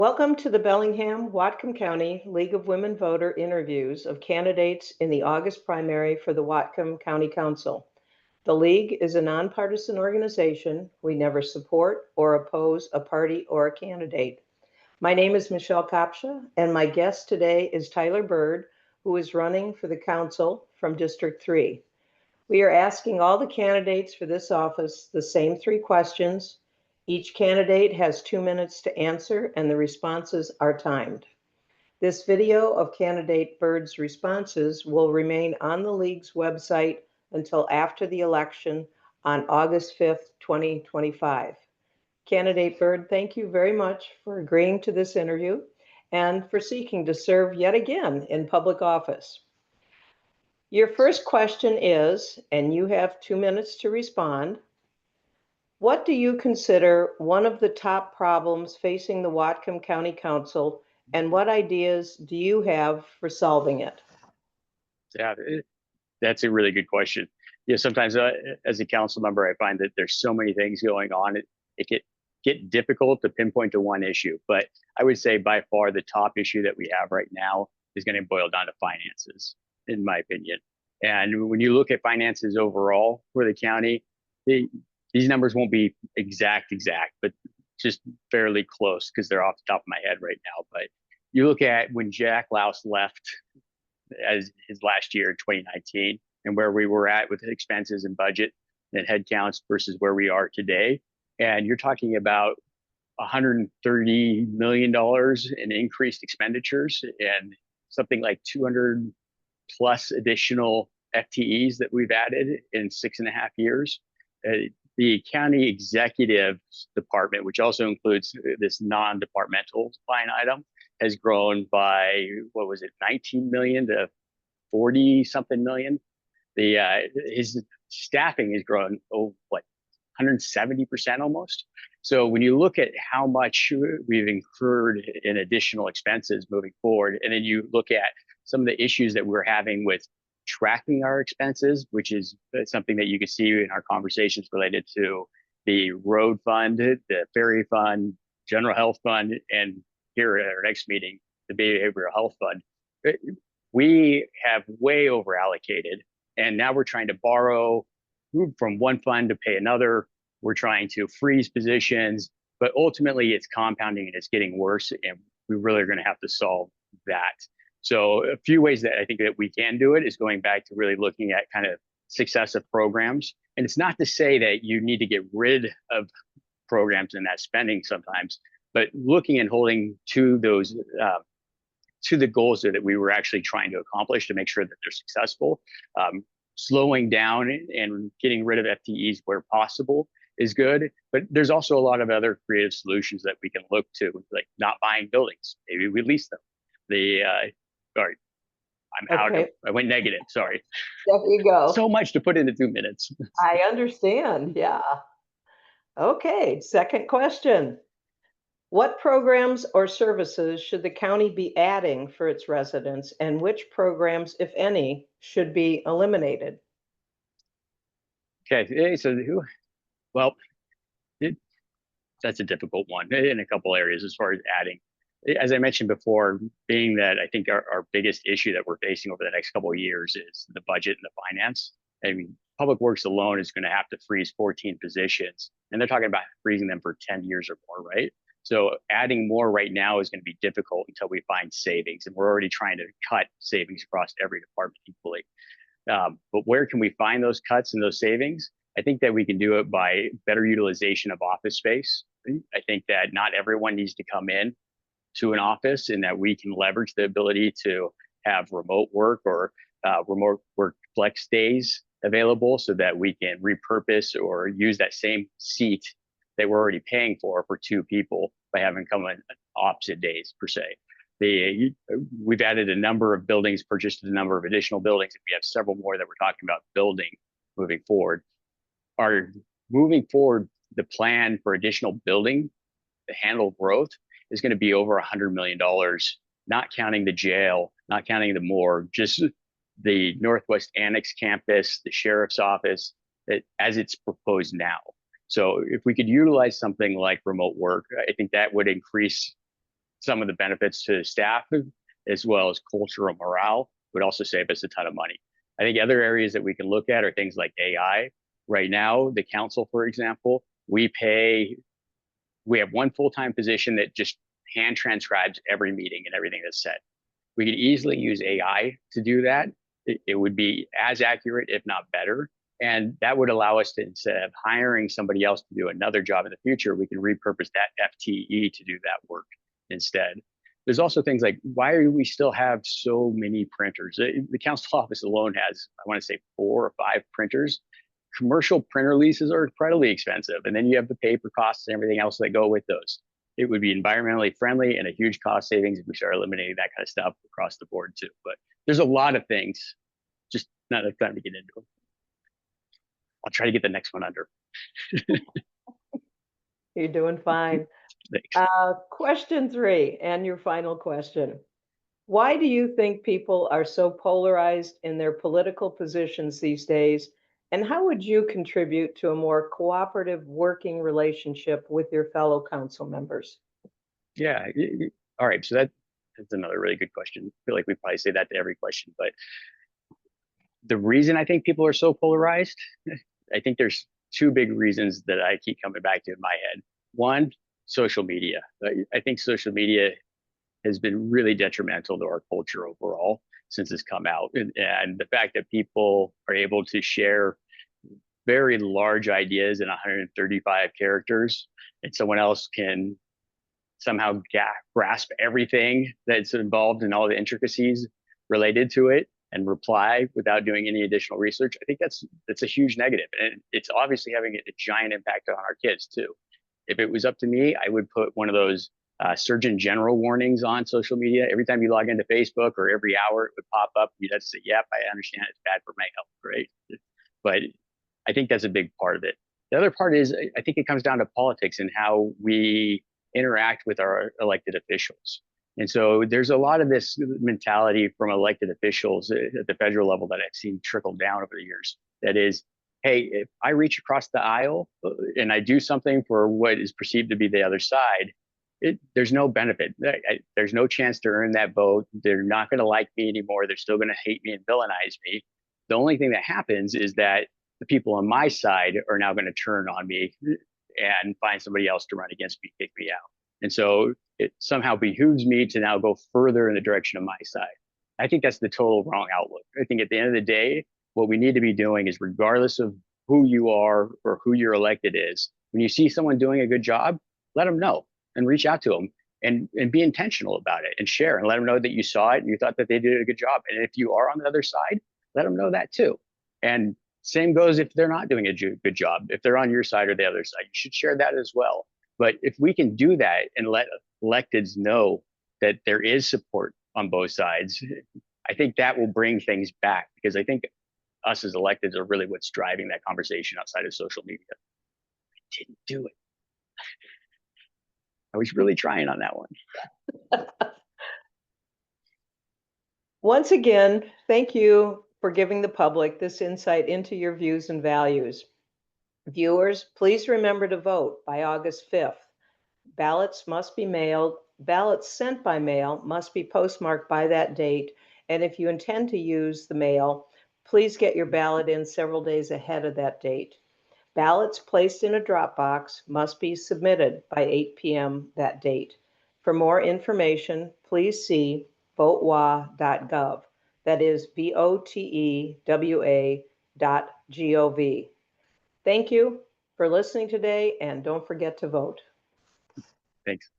Welcome to the Bellingham-Whatcom County League of Women Voter interviews of candidates in the August primary for the Whatcom County Council. The League is a nonpartisan organization. We never support or oppose a party or a candidate. My name is Michelle Kopsha, and my guest today is Tyler Byrd, who is running for the council from District 3. We are asking all the candidates for this office the same three questions. Each candidate has 2 minutes to answer, and the responses are timed. This video of candidate Byrd's responses will remain on the League's website until after the election on August 5th, 2025. Candidate Byrd, thank you very much for agreeing to this interview and for seeking to serve yet again in public office. Your first question is, and you have 2 minutes to respond, what do you consider one of the top problems facing the Whatcom County Council, and what ideas do you have for solving it? Yeah, that's a really good question. Yeah, sometimes as a council member, I find that there's so many things going on. It can get difficult to pinpoint to one issue. But I would say by far the top issue that we have right now is going to boil down to finances, in my opinion. And when you look at finances overall for the county, these numbers won't be exact, but just fairly close because they're off the top of my head right now. But you look at when Jack Louse left as his last year in 2019 and where we were at with expenses and budget and headcounts versus where we are today. And you're talking about $130 million in increased expenditures and something like 200 plus additional FTEs that we've added in 6.5 years. The county executive department, which also includes this non-departmental line item, has grown by, 19 million to 40 something million. His staffing has grown, 170% almost. So when you look at how much we've incurred in additional expenses moving forward, and then you look at some of the issues that we're having with tracking our expenses, which is something that you can see in our conversations related to the road fund, the ferry fund, general health fund, and here at our next meeting, the behavioral health fund. We have way over allocated, and now we're trying to borrow from one fund to pay another. We're trying to freeze positions, but ultimately it's compounding and it's getting worse, and we really are going to have to solve that. So a few ways that I think that we can do it is going back to really looking at kind of successive programs. And it's not to say that you need to get rid of programs and that spending sometimes, but looking and holding to those, to the goals that we were actually trying to accomplish to make sure that they're successful. Slowing down and getting rid of FTEs where possible is good, but there's also a lot of other creative solutions that we can look to, like not buying buildings. Maybe we lease them. Sorry, I'm out. I went negative. Sorry. There you go. So much to put into 2 minutes. I understand. Yeah. Okay. Second question. What programs or services should the county be adding for its residents, and which programs, if any, should be eliminated? Okay. So, well, that's a difficult one in a couple areas as far as adding. As I mentioned before, being that I think our biggest issue that we're facing over the next couple of years is the budget and the finance. I mean, Public Works alone is going to have to freeze 14 positions, and they're talking about freezing them for 10 years or more, right? So adding more right now is going to be difficult until we find savings, and we're already trying to cut savings across every department equally. But where can we find those cuts and those savings? I think that we can do it by better utilization of office space. I think that not everyone needs to come in to an office, and that we can leverage the ability to have remote work or remote work flex days available so that we can repurpose or use that same seat that we're already paying for 2 people by having come in opposite days per se. We've added a number of buildings, purchased a number of additional buildings, and we have several more that we're talking about building moving forward. Moving forward, the plan for additional building to handle growth is going to be over $100 million, not counting the jail, not counting the morgue, just the Northwest Annex campus, the sheriff's office, as it's proposed now. So if we could utilize something like remote work, I think that would increase some of the benefits to staff as well as cultural morale would also save us a ton of money. I think other areas that we can look at are things like AI. Right now, the council, for example, we have one full-time position that just hand transcribes every meeting and everything that's said. We could easily use AI to do that. It would be as accurate, if not better. And that would allow us to, instead of hiring somebody else to do another job in the future, we can repurpose that FTE to do that work instead. There's also things like, why do we still have so many printers? The council office alone has, I want to say, 4 or 5 printers. Commercial printer leases are incredibly expensive. And then you have the paper costs and everything else that go with those. It would be environmentally friendly and a huge cost savings if we start eliminating that kind of stuff across the board too. But there's a lot of things, just not enough time to get into them. I'll try to get the next one under. You're doing fine. Question 3, and your final question. Why do you think people are so polarized in their political positions these days? And how would you contribute to a more cooperative working relationship with your fellow council members? Yeah. All right. So that's another really good question. I feel like we probably say that to every question, but the reason I think people are so polarized, I think there's 2 big reasons that I keep coming back to in my head. One, social media. I think social media has been really detrimental to our culture overall since it's come out. And the fact that people are able to share very large ideas in 135 characters and someone else can somehow grasp everything that's involved in all the intricacies related to it and reply without doing any additional research, I think that's a huge negative. And it's obviously having a giant impact on our kids too. If it was up to me, I would put one of those Surgeon General warnings on social media. Every time you log into Facebook or every hour, it would pop up. You'd have to say, yep, I understand it's bad for my health, right? But I think that's a big part of it. The other part is I think it comes down to politics and how we interact with our elected officials. And so there's a lot of this mentality from elected officials at the federal level that I've seen trickle down over the years. That is, hey, if I reach across the aisle and I do something for what is perceived to be the other side, there's no benefit. There's no chance to earn that vote. They're not going to like me anymore. They're still going to hate me and villainize me. The only thing that happens is that the people on my side are now going to turn on me and find somebody else to run against me, kick me out. And so it somehow behooves me to now go further in the direction of my side. I think that's the total wrong outlook. I think at the end of the day, what we need to be doing is, regardless of who you are or who your elected is, when you see someone doing a good job, let them know and reach out to them and be intentional about it and share and let them know that you saw it and you thought that they did a good job. And if you are on the other side, let them know that too. And same goes if they're not doing a good job. If they're on your side or the other side, you should share that as well. But if we can do that and let electeds know that there is support on both sides, I think that will bring things back, because I think us as electeds are really what's driving that conversation outside of social media. I didn't do it. I was really trying on that one. Once again, thank you for giving the public this insight into your views and values. Viewers, please remember to vote by August 5th. Ballots sent by mail must be postmarked by that date. And if you intend to use the mail, please get your ballot in several days ahead of that date. Ballots placed in a drop box must be submitted by 8 p.m. that date. For more information, please see votewa.gov. That is votewa.gov. Thank you for listening today, and don't forget to vote. Thanks.